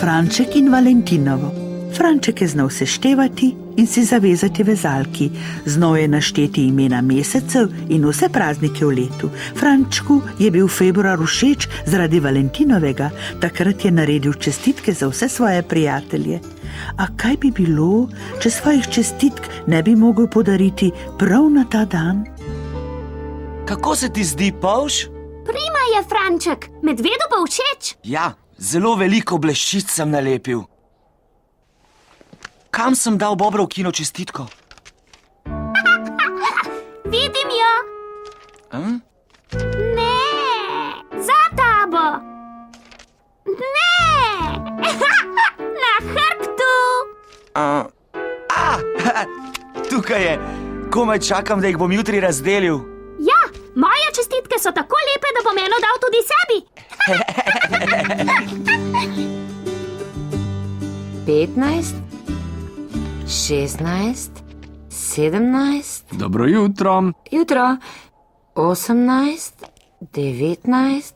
Franček in Valentinovo. Franček je znal seštevati in si zavezati vezalki. Znal je našteti imena mesecev in vse praznike v letu. Frančku je bil februar všeč zaradi Valentinovega. Takrat je naredil čestitke za vse svoje prijatelje. A kaj bi bilo, če svojih čestitk ne bi mogel podariti prav na ta dan? Kako se ti zdi, Pavš? Prima je, Franček. Medvedu bo všeč. Ja, zelo veliko bleščic sem nalepil. Kam sem dal Bobrovkino čestitko? Vidim jo. Ne, za tabo. Ne, na hrbtu. Tukaj je. Komaj čakam, da jih bom jutri razdelil. Ja, moje čestitke so tako lepe, da bom eno dal tudi sebi. 15, 16, 17. Dobro jutro. Jutro. 18, 19,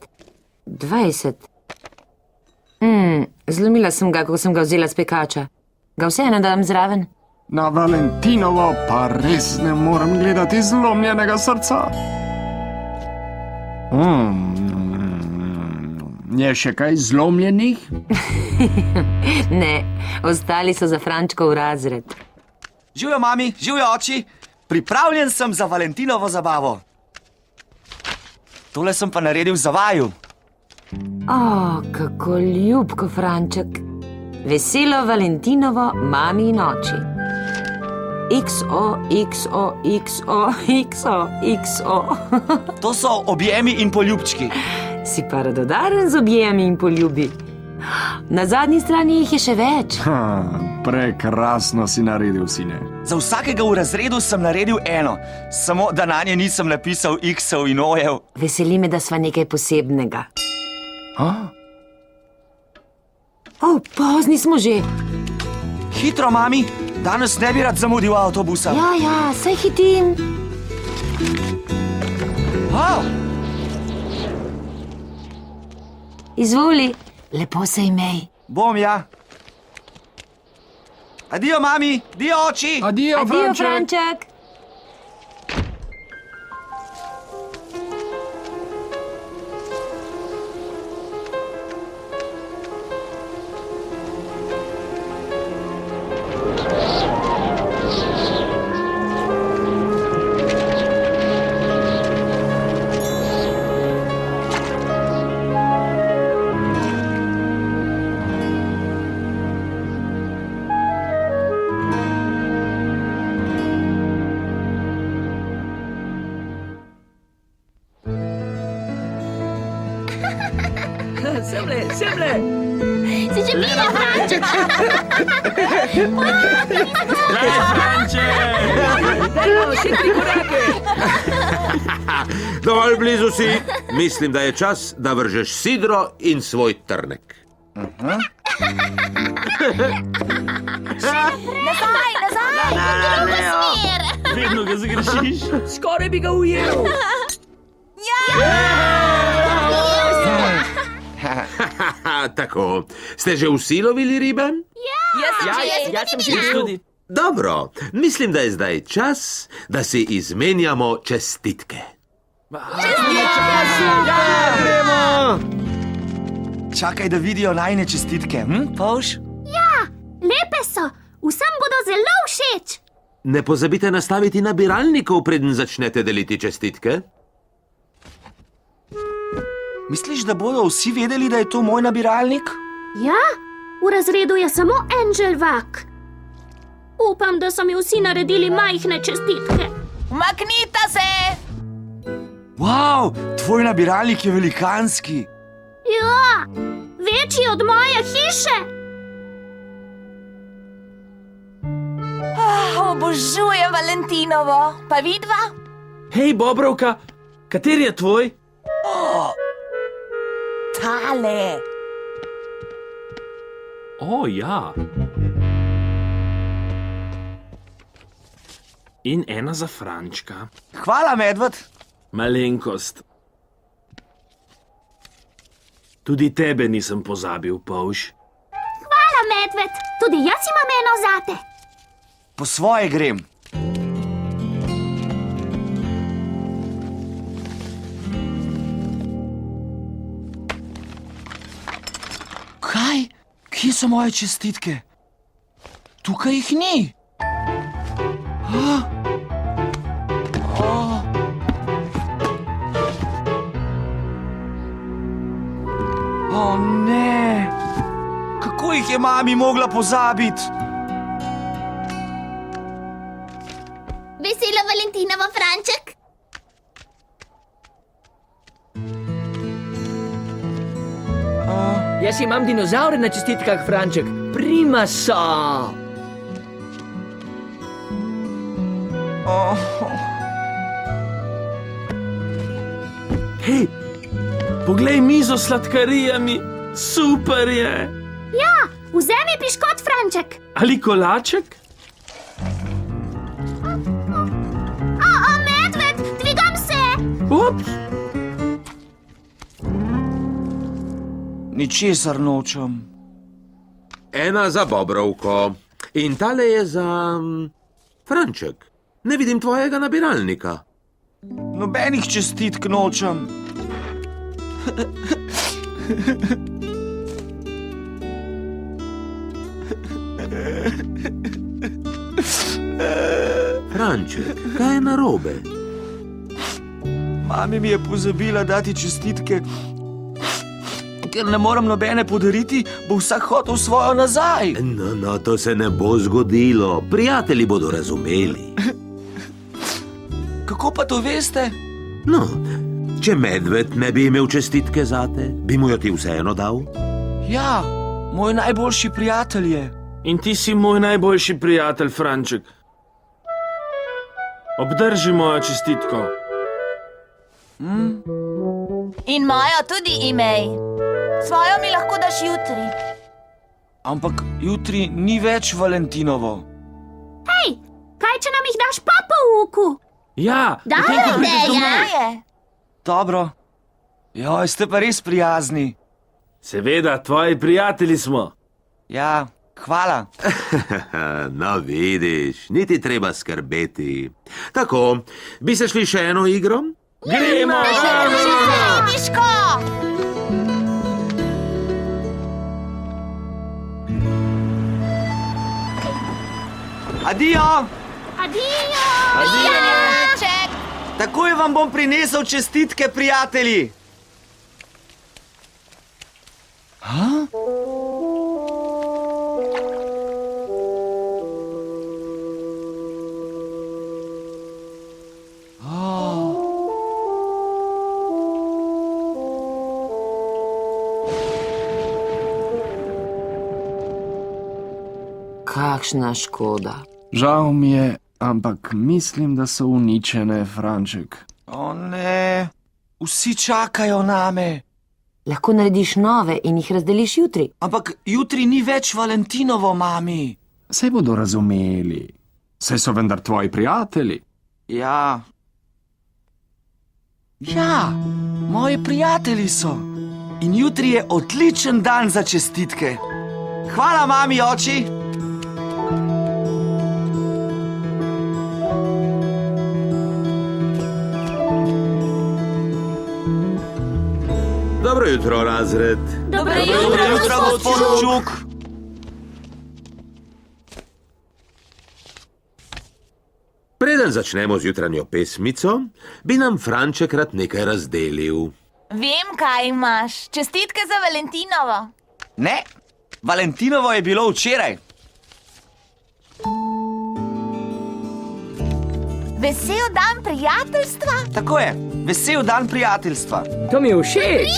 20. Zlomila sem ga, ko sem ga vzela s pekača. Ga vseeno dam zraven? Na Valentinovo pa res ne morem gledati zlomljenega srca. Je še kaj zlomljenih? Ne, ostali so za Frančkov razred. Živjo, mami, živjo, oči. Pripravljen sem za Valentinovo zabavo. Tole sem pa naredil za vaju. Kako ljubko, Franček. Veselo Valentinovo mami in oči. XO, XO, XO, XO, XO. To so objemi in poljubčki. Si pa radodaren z objemi in poljubi. Na zadnji strani jih je še več. Prekrasno si naredil, sine. Za vsakega v razredu sem naredil eno, samo da nanje nisem napisal X-ov in O-jev. Veseli me, da sva nekaj posebnega. Pozni smo že. Hitro, mami, danes ne bi rad zamudil avtobusa. Ja, saj hitim. Izvoli, lepo se imej. Bom, ja. Adijo, mami, adijo, oči. Adijo, Franček. Semle! Si že videl, Franček? Franček! Dajmo, še 3 korake! Dovolj blizu si. Mislim, da je čas, da vržeš sidro in svoj trnek. Nazaj! Drugo smer! Vedno ga zagrešiš. Skoraj bi ga ujel. Tako, ste že vsi lovili ribe? Jaz sem že tudi. Dobro, mislim, da je zdaj čas, da si izmenjamo čestitke. Čakaj, da vidijo najine čestitke, Pavš? Ja, lepe so. Vsem bodo zelo všeč. Ne pozabite nastaviti nabiralnikov, preden začnete deliti čestitke. Misliš, da bodo vsi vedeli, da je to moj nabiralnik? Ja, v razredu je samo en želvak. Upam, da so mi vsi naredili majhne čestitke. Umaknite se! Wow, tvoj nabiralnik je velikanski. Ja, večji od moje hiše. Obožujem Valentinovo. Pa vidva? Hej, Bobrovka, kateri je tvoj? Tale. Ja. In ena za Frančka. Hvala, medved. Malenkost. Tudi tebe nisem pozabil, Pavš. medved, tudi jaz imam eno zate. Po svoje grem. Kaj? Kje so moje čestitke? Tukaj jih ni. O ne! Kako jih je mami mogla pozabiti? Veselo Valentinovo, Franček. Jaz imam dinozavre na čestitkah, Franček. Prima so. Hej, poglej mizo s sladkarijami, super je. Ja, vzemi piškot, Franček. Ali kolaček? Medved, dvigam se. Ups. Ničesar nočem. Ena za Bobrovko in tale je za Franček. Ne vidim tvojega nabiralnika. Nobenih čestitk nočem. Franček, kaj je narobe? Mami mi je pozabila dati čestitke. Ker ne morem nobene podariti, bo vsak hotel svojo nazaj. No, to se ne bo zgodilo. Prijatelji bodo razumeli. Kako pa to veste? No, če medved ne bi imel čestitke zate, bi mu jo ti vseeno dal? Ja, moj najboljši prijatelj je. In ti si moj najboljši prijatelj, Franček. Obdrži mojo čestitko. In mojo tudi imej. Svojo mi lahko daš jutri. Ampak jutri ni več Valentinovo. Hej, kaj če nam jih daš po pouku? Ja, Daj, potem, ko prideš Deja. domov. Je. Dobro. Joj, ste pa res prijazni. Seveda, tvoji prijatelji smo. Ja, hvala. No, vidiš, niti treba skrbeti. Tako, bi se šli še eno igro? Gremo! Miško! Adijo! Adijo! Franček! Takoj vam bom prinesel čestitke, prijatelji. Kakšna škoda. Žal mi je, ampak mislim, da so uničene, Franček. O ne, vsi čakajo name. Lahko narediš nove in jih razdeliš jutri. Ampak jutri ni več Valentinovo, mami. Saj bodo razumeli. Saj so vendar tvoji prijatelji. Ja. Ja, moji prijatelji so. In jutri je odličen dan za čestitke. Hvala, mami, oči. Dobro jutro, razred. Dobro Dobro jutro, gospod Čuk. Preden začnemo z jutranjo pesmico, bi nam Franček rad nekaj razdelil. Vem, kaj imaš. Čestitke za Valentinovo. Ne, Valentinovo je bilo včeraj. Vesel dan prijateljstva. Tako je, vesel dan prijateljstva. To mi je všeč.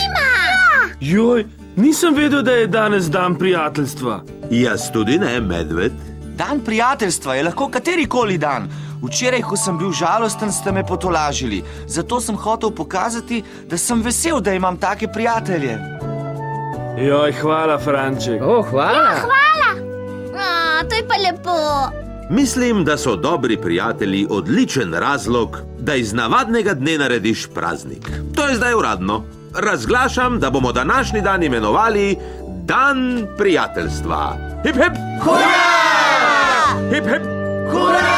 Joj, nisem vedel, da je danes dan prijateljstva. Jaz tudi ne, medved. Dan prijateljstva je lahko katerikoli dan. Včeraj, ko sem bil žalosten, ste me potolažili. Zato sem hotel pokazati, da sem vesel, da imam take prijatelje. Joj, hvala, Franček. Hvala. To je pa lepo. Mislim, da so dobri prijatelji odličen razlog, da iz navadnega dne narediš praznik. To je zdaj uradno. razglašam, da bomo današnji dan imenovali Dan prijateljstva. Hip, hip! Hurra! Hip, hip! Hurra!